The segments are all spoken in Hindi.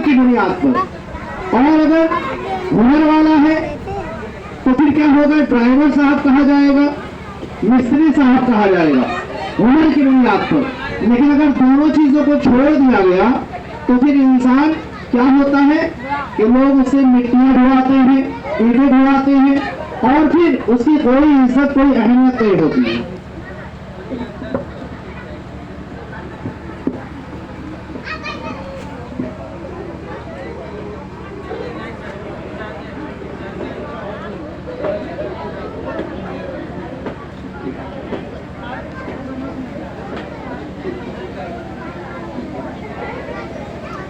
हुनर की बुनियाद पर। और अगर हुनर वाला है तो फिर क्या होगा, ड्राइवर साहब कहा जाएगा, मिस्त्री साहब कहा जाएगा, हुनर की बुनियाद पर। लेकिन अगर दोनों चीजों को छोड़ दिया गया तो फिर इंसान क्या होता है कि लोग उससे मिट्टियां ढुआते हैं, ईंटें ढुआते हैं और फिर उसकी कोई इज्जत कोई अहमियत नहीं होती है।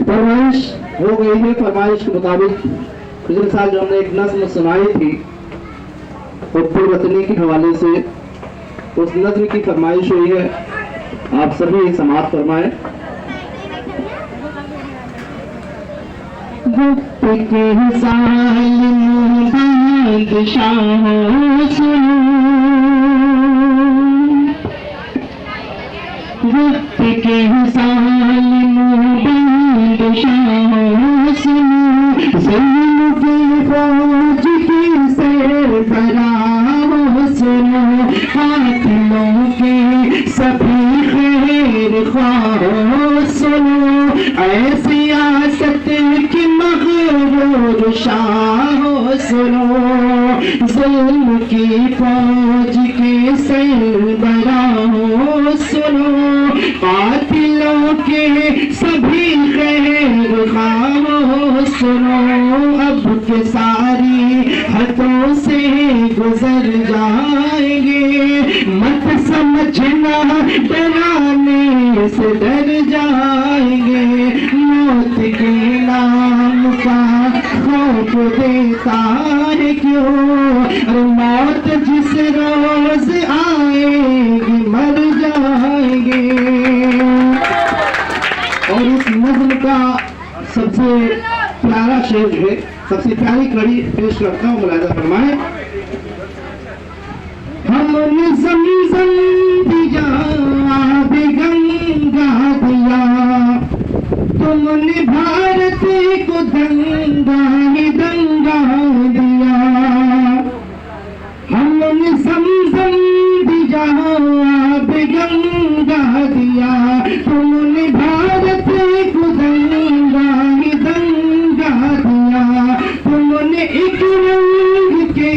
फरमाइश हो गई है। फरमाइश के मुताबिक पिछले साल जो हमने एक नज्म सुनाई थी उत्तर वतनी के हवाले से, उस नज्म की फरमाइश हुई है, आप सभी समाअत फरमाएं। जुल्म की फौज के सरबराहों सुनो, कातिलों के सभी खैर ख्वाहों सुनो, अब के सारी हदों से गुजर जाएंगे, मत समझना डराने से डर जाएंगे, मौत के नाम का खौफ देता है क्यों, मौत जिस रोज आएगी मर जाएंगे। और इस नज़्म का सबसे प्यारा शेर है, सबसे प्यारी कड़ी पेश करता हूँ, मुलाहिजा फरमाएं। हमने ज़मज़म दिया आब गंगा दिया, तुमने भारत को दंगा ही दंगा दिया, हमने ज़मज़म दिया आब गंगा दिया, तुमने भारत को दंगा ही दंगा दिया, तुमने एक रंग के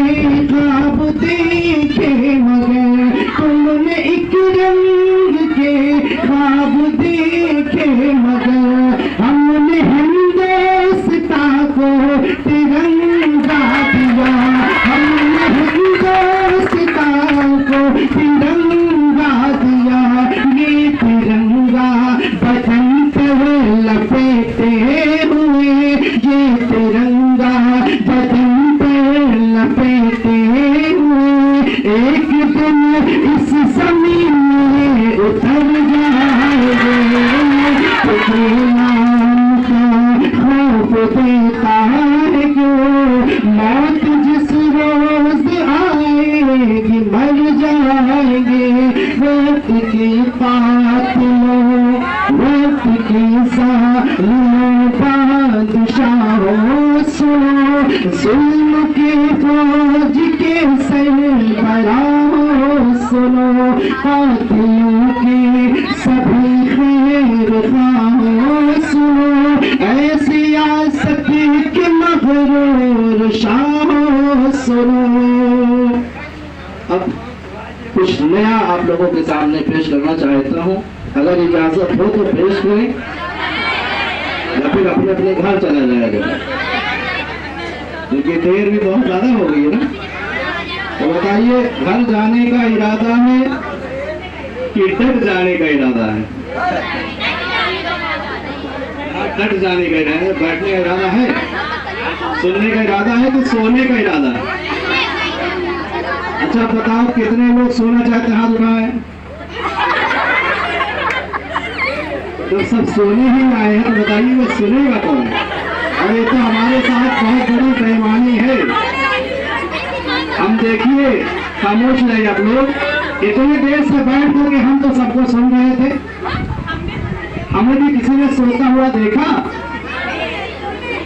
ख्वाब देखे मगर, तुमने एक रंग के ख्वाब देखे मगर, हमने हिंदुस्ता को तिरंगा दिया, हमने हिंदुस्ता को तिरंगा दिया, ये तिरंगा बदन पर लपेटे हुए, ये तिरंगा बदन पर लपेटे हुए, एक दिन इस जमीन में उतर जाएंगे, तो नाम का खौफ देता है क्यों, मौत जिस रोज आएगी मर जाएंगे, वक्त की कातिलों वक्त की ज़ालिमों बादशाहों सुनो, जुल्म के फौज के सरबराहों सुनो, कातिलों के सभी खैर ख्वाहों सुनो, ऐ सियासत के मगरूर शाहों सुनो। अब कुछ नया आप लोगों के सामने पेश करना चाहता हूँ, अगर इजाजत हो तो पेश करें या फिर अपने अपने घर चला जाएगा, क्योंकि देर भी बहुत ज्यादा हो गई है ना। तो बताइए, घर जाने का इरादा है कि डट जाने का इरादा है? डट जाने का इरादा है, बैठने का इरादा है, सुनने का इरादा है कि सोने का इरादा है? अच्छा बताओ, कितने लोग सोना चाहते हैं, हाथ उठाएं। तो सब सोने ही आए हैं, तो बताइए वो सुनेगा कौन? और ये तो हमारे साथ बहुत बड़ी बेईमानी है। हम देखिए, खामोश रहे आप लोग, इतने देर से बैठ करके हम तो सबको सुन रहे थे, हमें भी किसी ने सोता हुआ देखा?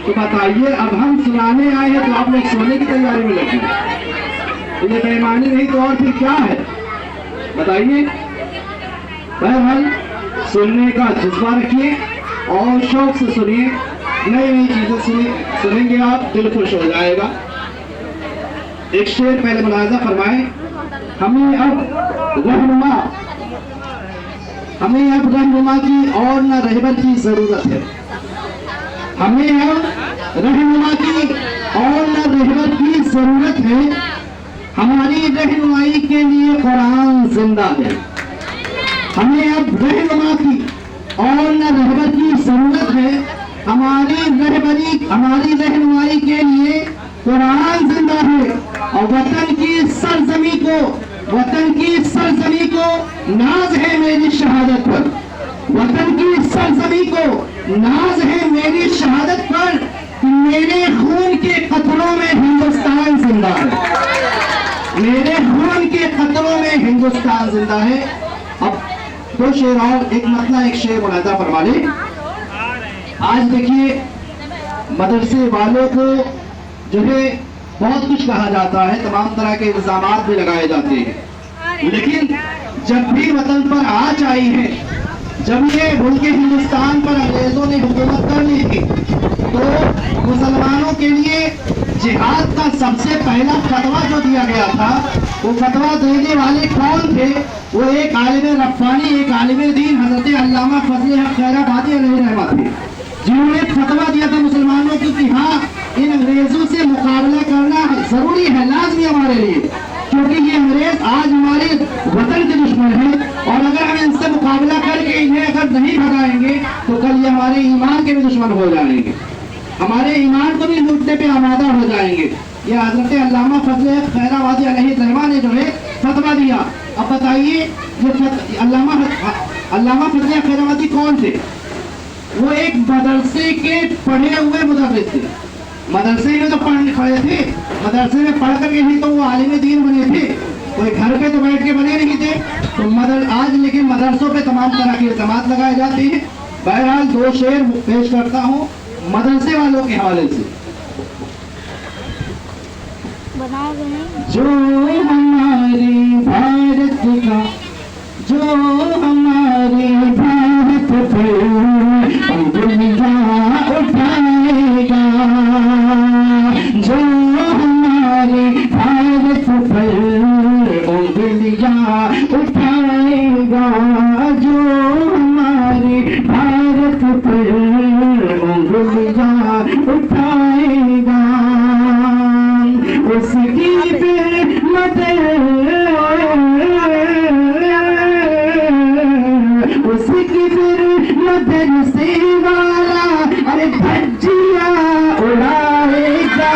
तो बताइए अब हम सुनाने आए हैं तो आप लोग सोने की तैयारी में लगे हैं। ये बेईमानी नहीं तो और फिर क्या है बताइए। बहरहाल सुनने का जज्बा रखिए और शौक से सुनिए, नई नई चीजें सुनेंगे आप, दिल खुश हो जाएगा। एक शेर पहले मुलाजा फरमाए, हमें अब रहनुमा की और न रहबर की जरूरत है। हमें अब रहनुमा की और न रहबर की जरूरत है। हमारी रहनुमाई के लिए कुरान जिंदा है। हमें अब रहनुमा की और न रहबर की जरूरत है। हमारी रहनुमाई के लिए कुरान जिंदा है। और वतन की सरजमी को नाज है मेरी शहादत पर। वतन की सरजमी को नाज है मेरी शहादत पर कि मेरे खून के कतरों में हिंदुस्तान जिंदा है। मेरे खून के कतरों में हिंदुस्तान जिंदा है। अब दो शेर और, एक मतला एक शेर मुलाजा फरमा ले। आज देखिए मदरसे वालों को जो है बहुत कुछ कहा जाता है, तमाम तरह के इल्जामात भी लगाए जाते हैं, लेकिन जब भी वतन पर आँच आई है, जब ये मुल्क हिंदुस्तान पर अंग्रेजों ने हुकूमत कर ली थी, तो मुसलमानों के लिए जिहाद का सबसे पहला फतवा जो दिया गया था, वो फतवा देने वाले कौन थे? वो एक आलिम रब्बानी, एक आलिम दीन हजरत अल्लामा फजल हक खैराबादी अलैहि रहमत थे, जिन्होंने फतवा दिया था मुसलमानों को कि हाँ, इन अंग्रेजों से मुकाबला करना जरूरी है, लाजमी हमारे लिए, क्योंकि ये अंग्रेज आज हमारे वतन के दुश्मन है और अगर हम इनसे मुकाबला करके इन्हें अगर नहीं भगाएंगे तो कल ये हमारे ईमान के भी दुश्मन हो जाएंगे, हमारे ईमान को भी लूटने पे आमादा हो जाएंगे। ये हजरत अल्लामा फजल खैराबादी अलैहि रहमत ने जो है फतवा दिया। अब बताइए ये अल्लामा फजल खैराबादी कौन थे? वो एक मदरसे के पढ़े हुए मुदर्रिस थे। मदरसे में तो पढ़े थे, मदरसे में पढ़ करके ही तो वो आलिम दीन बने थे, कोई घर पे तो बैठ के बने नहीं थे। तो आज लेकिन मदरसों पे तमाम तरह के इल्जामात लगाए जाते हैं। बहरहाल दो शेर पेश करता हूँ मदरसे वालों के हवाले से। जो हमारे भारत का, जो हमारे भारत पे दुनिया उठाएगा, जो हमारे भारत पर उंगलियां उठाएगा, जो हमारे भारत पर उंगलियां उठाएगा, उसकी फिर मदद, उसकी फिर मदद से वाला अरे धज्जियां उड़ाएगा,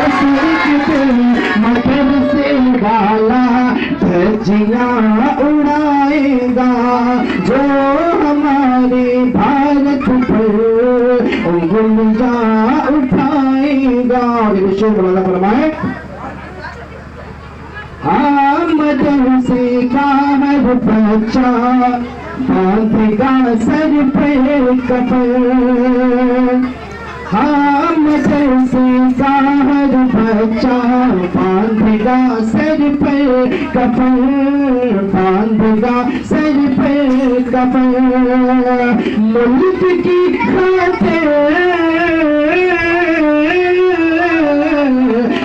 उसकी फिर मदद से वाला धज्जियां उड़ाएगा, जो हमारे भारत पर उंगलियां उठाएगा। फरमाए हाँ, मदरसे का हर बच्चा बांधेगा सर पे कफन। हाँ, मदरसे का हर बच्चा बांधेगा सर पे कफन, बांधेगा सर पे कफन। मुल्क की खातिर,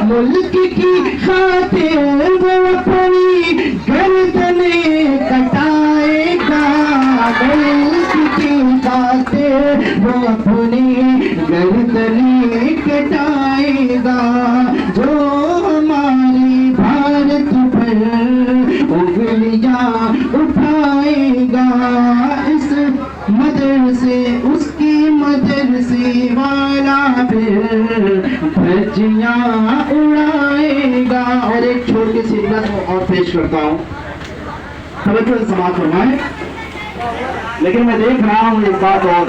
मुल्क की खातिर वो अपनी गर्दने कटाएगा, मुल्क की खातिर वो अपनी गर्दने कटाएगा, जो हमारी भारत पर उंगलियां उठाएगा, इस मदरसे उसकी मदरसे वाला फिर धज्जियां उड़ाएगा। और एक छोटी सी नज़्म और पेश करता हूँ, तवज्जो समाअत फरमाएं। लेकिन मैं देख रहा हूँ एक बात और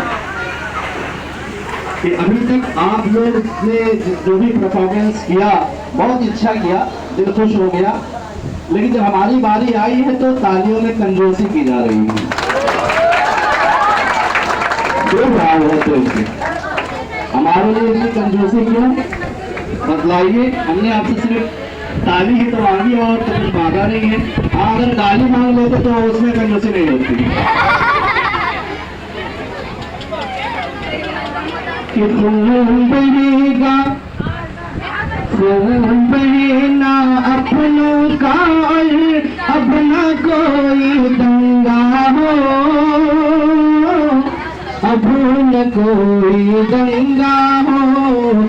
कि अभी तक आप लोग ने जो भी परफॉर्मेंस किया बहुत अच्छा किया, दिल खुश हो गया, लेकिन जब हमारी बारी आई है तो तालियों में कंजूसी की जा रही है। हमारे लिए इतनी कंजूसी क्यों? बतलाइए। हमने आपसे सिर्फ ताली ही तो मांगी और तो कुछ मांगा नहीं है। हाँ, अगर गाली मांग लेते तो उसमें कंजूसी नहीं होती। कि खून बहेगा, खून बहेना अपनों का, अब न कोई दंगा हो, अब न कोई दंगा हो।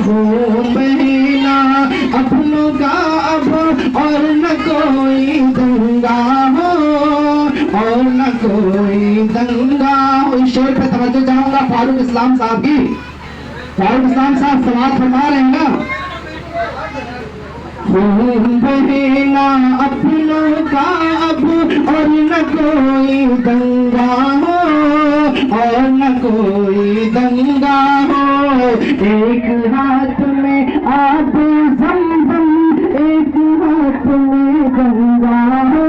खून बहेना अपनों का अब, और न कोई दंगा हो, और न कोई दंगा हो। इस शेर पे तवज्जो चाहूंगा फारूक इस्लाम साहब की। फारूक इस्लाम साहब समाज फरमा रहे हैं ना। खून बहेना अपनों का अब, और न कोई दंगा हो, और न कोई दंगा हो। एक हाथ में आब ज़मज़म, एक हाथ में गंगा हो,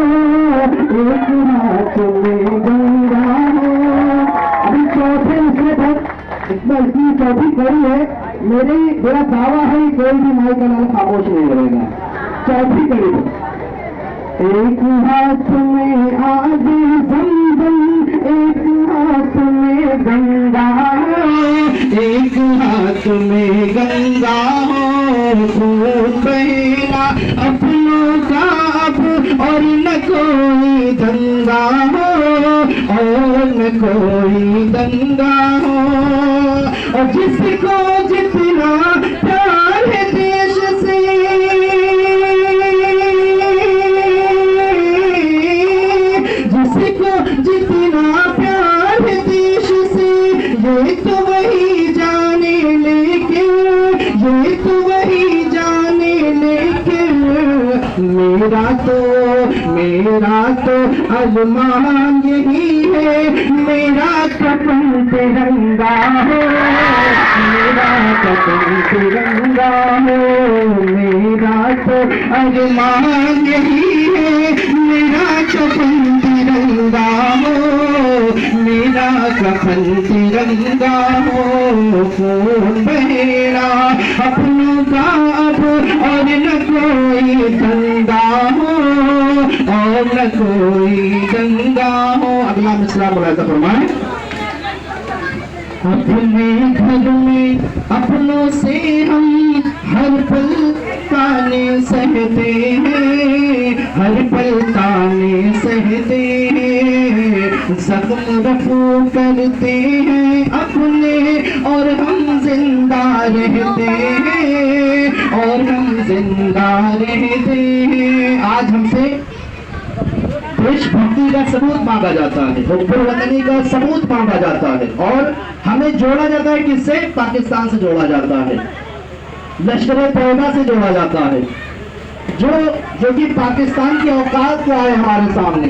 एक हाथ में गंगा हो। अभी चौथे हिस्से तक इतना इतनी चौथी कड़ी है। मेरा दावा है कोई भी माई का नाम खामोश नहीं रहेगा। चौथी कड़ी एक हाथ में आग ज़मज़म, एक हाथ में गंगा हो, एक हाथ में गंगा हो। खून बहेगा अपनों का अब, और न कोई दंगा हो, और न कोई दंगा हो। और जिसको जितना प्यार है देश से, जिसको जितना प्यार है देश से, ये तो वही जाने, लेकिन ये तो वही जाने, लेकिन मेरा तो अरमान यही है, मेरा कफन तिरंगा हो, मेरा कफन तिरंगा हो। मेरा तो अरमान यही है, मेरा कफन तिरंगा हो, मेरा कफन तिरंगा हो। खून बहेगा अपनों का अब, और न कोई दंगा हो, और न कोई दंगा हो। अगला मिसरा मुलाज़ा फरमाएं। अपने घर में अपनों से हम हर पल ताने सहते हैं, हर पल ताने सहते हैं। जख्म रफू करते हैं अपने, और हम जिंदा रहते हैं, और हम जिंदा रहते हैं। आज हमसे देशभक्ति का सबूत मांगा जाता है, हुब्बुल वतनी का सबूत मांगा जाता है, और हमें जोड़ा जाता है किससे? पाकिस्तान से जोड़ा जाता है, लश्कर तैयबा से जोड़ा जाता है, जो कि पाकिस्तान की औकात को आए हमारे सामने।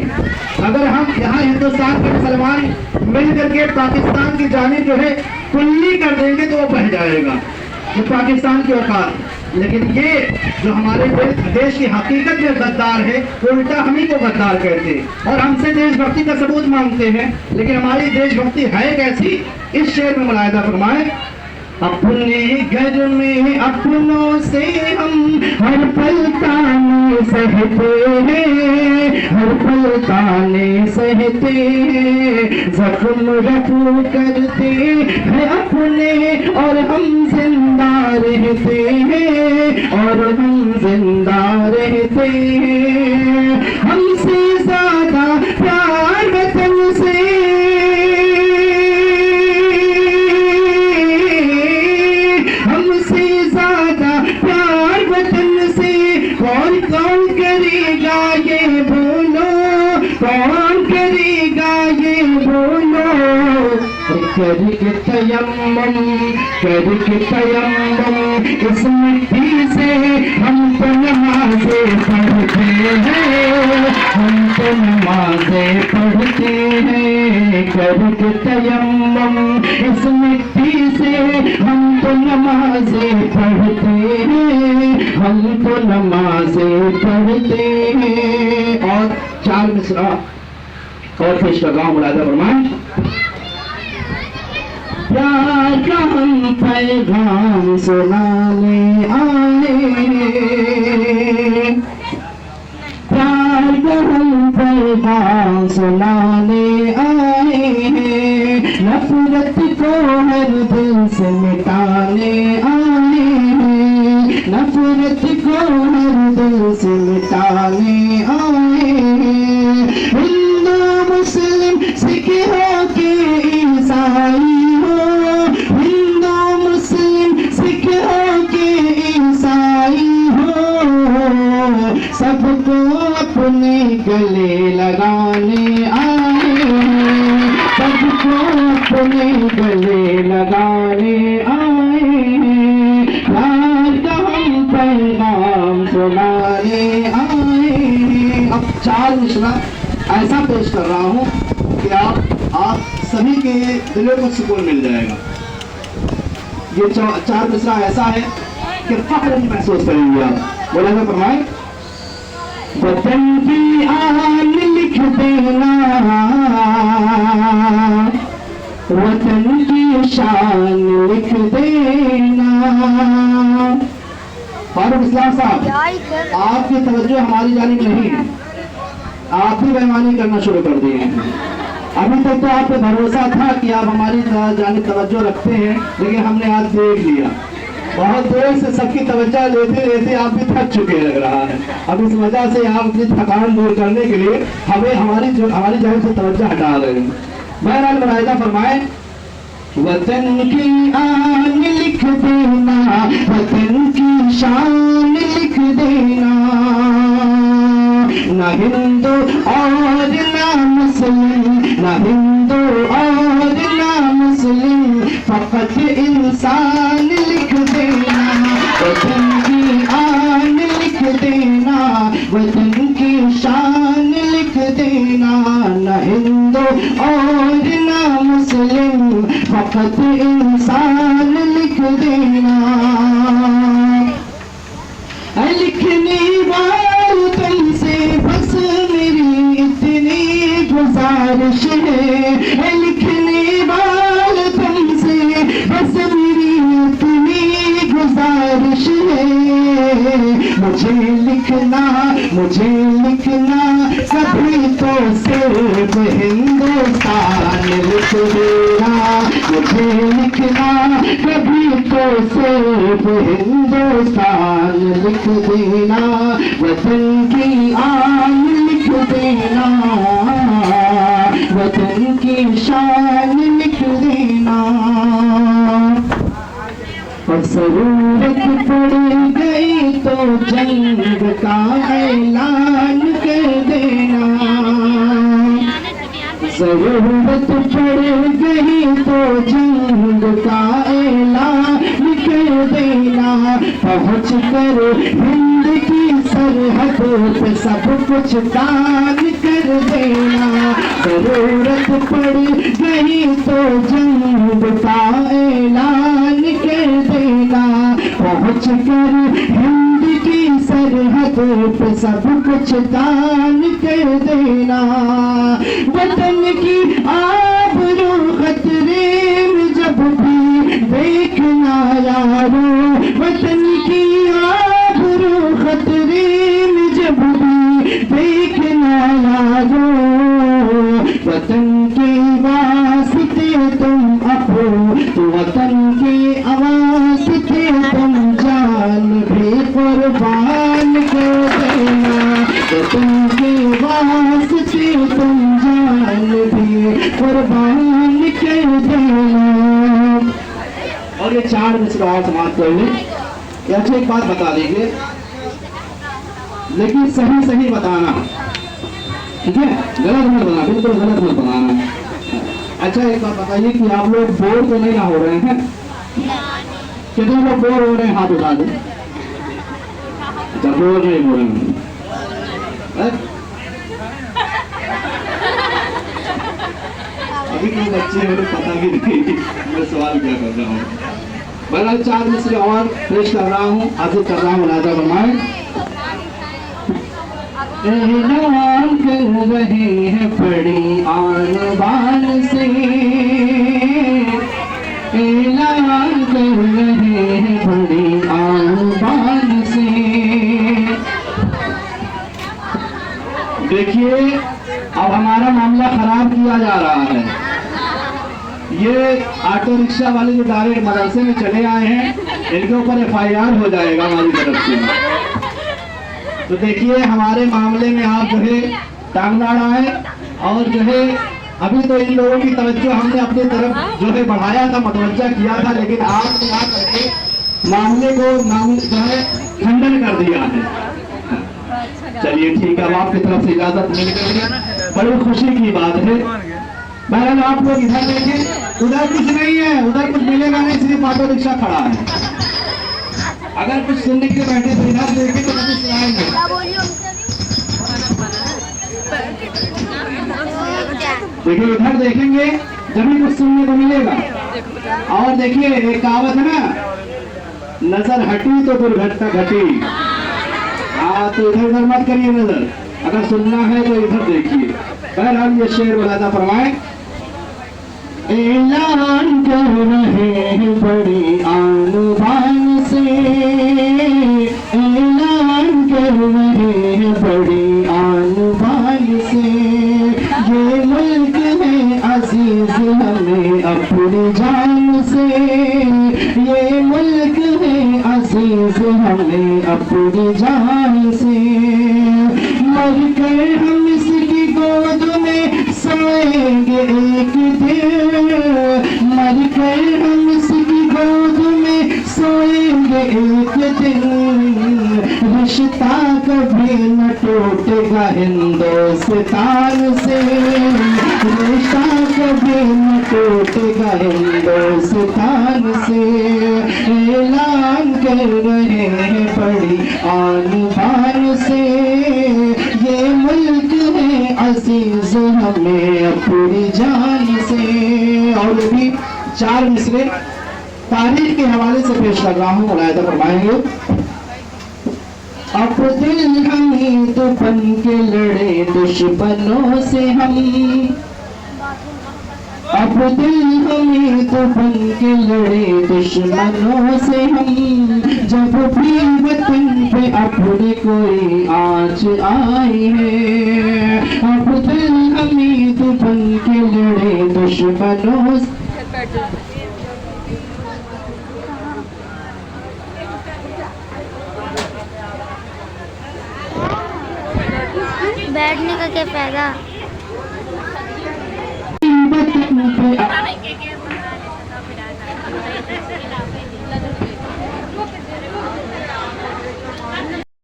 अगर हम यहाँ हिंदुस्तान के मुसलमान मिल करके पाकिस्तान की जानिब जो है कुल्ली कर देंगे तो वो बह जाएगा, ये पाकिस्तान की औकात। लेकिन ये जो हमारे देश की हकीकत में गद्दार है, उल्टा हम ही को गद्दार कहते हैं और हमसे देशभक्ति का सबूत मांगते हैं। लेकिन हमारी देशभक्ति है कैसी? इस शेर में मुलाहिजा फरमाएं। अपने घर में अपनों से हम हर पल ताने सहते हैं, हर पल ताने सहते हैं। जख्म रफू करते हैं अपने, और हम जिंदा रहते हैं, और हम जिंदा रहते हैं। हमसे ज्यादा प्यार वतन से, कौन करेगा ये बोलो, कौन करेगा ये बोलो। करके तयम्मुम, करके तयम्मुम, इस मिट्टी से हम तो नमाज़ें पढ़ते हैं, हम तो नमाज़ें पढ़ते हैं। करके तयम्मुम, इस मिट्टी से हम तो नमाज़ें पढ़ते हैं, हम तो नमाज़ें पढ़ते हैं। और 4 मिसरा और पेश लगाओ, मुलाहिजा फरमाएं। प्यार का हम पैगाम सुनाने आए हैं, प्यार का हम पैगाम सुनाने आए हैं, नफरत को हर दिल से मिटाने आए हैं, नफरत को हर दिल से मिटाने आए हैं। हिंदू मुस्लिम सिख हो के ईसाई हो, हिंदू मुस्लिम सिख हो के ईसाई हो, सबको अपने गले लगाने आए हैं, सबको अपने गले लगाने आए हैं, प्यार का हम पैगाम सुनाने आए हैं। अब चार मिसरा ऐसा पेश कर रहा हूँ कि आप सभी के दिलों को सुकून मिल जाएगा। ये चार मिसरा ऐसा है कि फख्र महसूस करेंगे आप। बोला था फरमाए, वतन की आन लिख देना, वतन की शान लिख देना। फारूक इस्लाम साहब, आपकी तवज्जो हमारी जानिब नहीं है, आप भी बेईमानी करना शुरू कर दिए हैं। अभी तक तो आप पे भरोसा था कि आप हमारी जानिब तवज्जो रखते हैं, लेकिन हमने आज देख लिया, बहुत देर से सबकी तवज्जो लेते लेते आप भी थक चुके लग रहा है। अब इस वजह से आप अपनी थकान दूर करने के लिए हमें हमारी जगह से तवज्जो हटा रहे हैं। बहरहाल मुलाहिजा फरमाए, वतन की आन लिख देना, वतन की शान लिख देना, ना हिंदू और ना मुस्लिम, ना हिंदू और ना मुस्लिम, फकत इंसान लिख देना, वतन की आन लिख देना, वतन की शान लिख देना, ना हिंदू और ना मुस्लिम, फकत इंसान लिख देना। लिखने वालों तुमसे बस मेरी इतनी गुजारिश है, लिखने वालों तुमसे बस मेरी इतनी गुजारिश है, मुझे लिखना कभी तो सिर्फ हिंदुस्तान लिख देना, मुझे लिखना कभी तो सिर्फ हिंदुस्तान लिख देना, वतन की आन लिख देना, वतन की शान लिख देना। और जरूरत पड़ गई तो जंग का ऐलान कर देना, जरूरत पड़ गई तो जंग का ऐलान कर देना, पहुँच कर हिंद की सरहदों पे सब कुछ दान कर देना, जरूरत पड़ गई तो जंग का ऐलान कर देना, पहुँच कर हिंद की सरहदों पे सब कुछ दान कर देना, वतन की आबरू खतरे में जब भी देखना यारो, वतन की आबरू खतरे में जब भी देखना यारो, वतन के वास्ते तुम अपो, वतन के वास्ते तुम जान भी कुर्बान कर देना, वतन के वास्ते तुम जान भी कुर्बान कर देना। और ये चार मिसरा और समाप्त कर ले। अच्छा एक बात बता दीजिए, लेकिन सही सही बताना, ठीक है, गलत मत बनाना, बिल्कुल गलत मत बनाना। अच्छा एक बात बताइए कि आप लोग बोर तो नहीं ना हो रहे हैं? कितने लोग बोर हो रहे हैं हाथ उठा दें। अच्छा बोर नहीं हो रहे हैं। अभी कोई बच्चे मुझे पता भी नहीं मैं सवाल क्या कर रहा हूँ। बहरहाल चार मिसरे और पेश कर रहा हूँ, हाजिर कर रहा हूँ, मुलाजा फरमाएं। एहसान कर रहे हैं बड़ी आन बान से, ये ऑटो रिक्शा वाले जो डायरेक्ट मदरसे में चले आए हैं, इनके ऊपर FIR हो जाएगा हमारी तरफ से। तो देखिए हमारे मामले में आप जो है टांग आए, और जो है अभी तो इन लोगों की तवज्जो हमने अपनी तरफ जो है बढ़ाया था, मतवज्जा किया था, लेकिन आपने यहाँ करके मामले को जो है खंडन कर दिया है। चलिए ठीक है, अब आपकी तरफ से इजाजत मिल गई, बड़ी खुशी की बात है। बहरहाल आप लोग इधर देखें, उधर कुछ नहीं है, उधर कुछ मिलेगा नहीं, सिर्फ ऑटो रिक्शा खड़ा है। अगर कुछ सुनने के लिए बैठे तो इधर देखें तो कुछ सुनाएंगे। देखिए इधर देखेंगे जब कुछ सुनने को मिलेगा। और देखिए एक कहावत है ना, नजर हटी तो दुर्घटना घटी। हाँ, तो इधर उधर मत करिए नजर, अगर सुनना है तो इधर देखिए। बहरहाल ये शेर बलाता फरमाए, ऐलान कर रहे हैं बड़ी आन बान से, ऐलान कर रहे हैं बड़ी आन बान से, ये मुल्क है अजीज हमें अपनी जान से, ये मुल्क है अजीज हमें अपनी जान से, मर कर हम इसकी गोद में सोएंगे एक दिन, मर कर हम इसकी गोद में सोएंगे एक दिन, रिश्ता कभी न टूटेगा हिंदुस्तान से, रिश्ता कभी न टूटेगा हिंदुस्तान से, ऐलान कर रहे हैं बड़ी आन बान से, ये मुल्क है अजीज हमें अपनी जान से। और भी 4 मिसरे तारीख के हवाले से पेश कर रहा हूँ, मुलायदा फरमाएंगे। अब दिल हमीद बन के लड़े दुश्मनों से हम, अब दिल हमीद बन के लड़े दुश्मनों से हम, जब भी वतन पे अपनी कोई आँच आई है, अब दिल हमीद बन के लड़े दुश्मनों से। बैठने का क्या फायदा?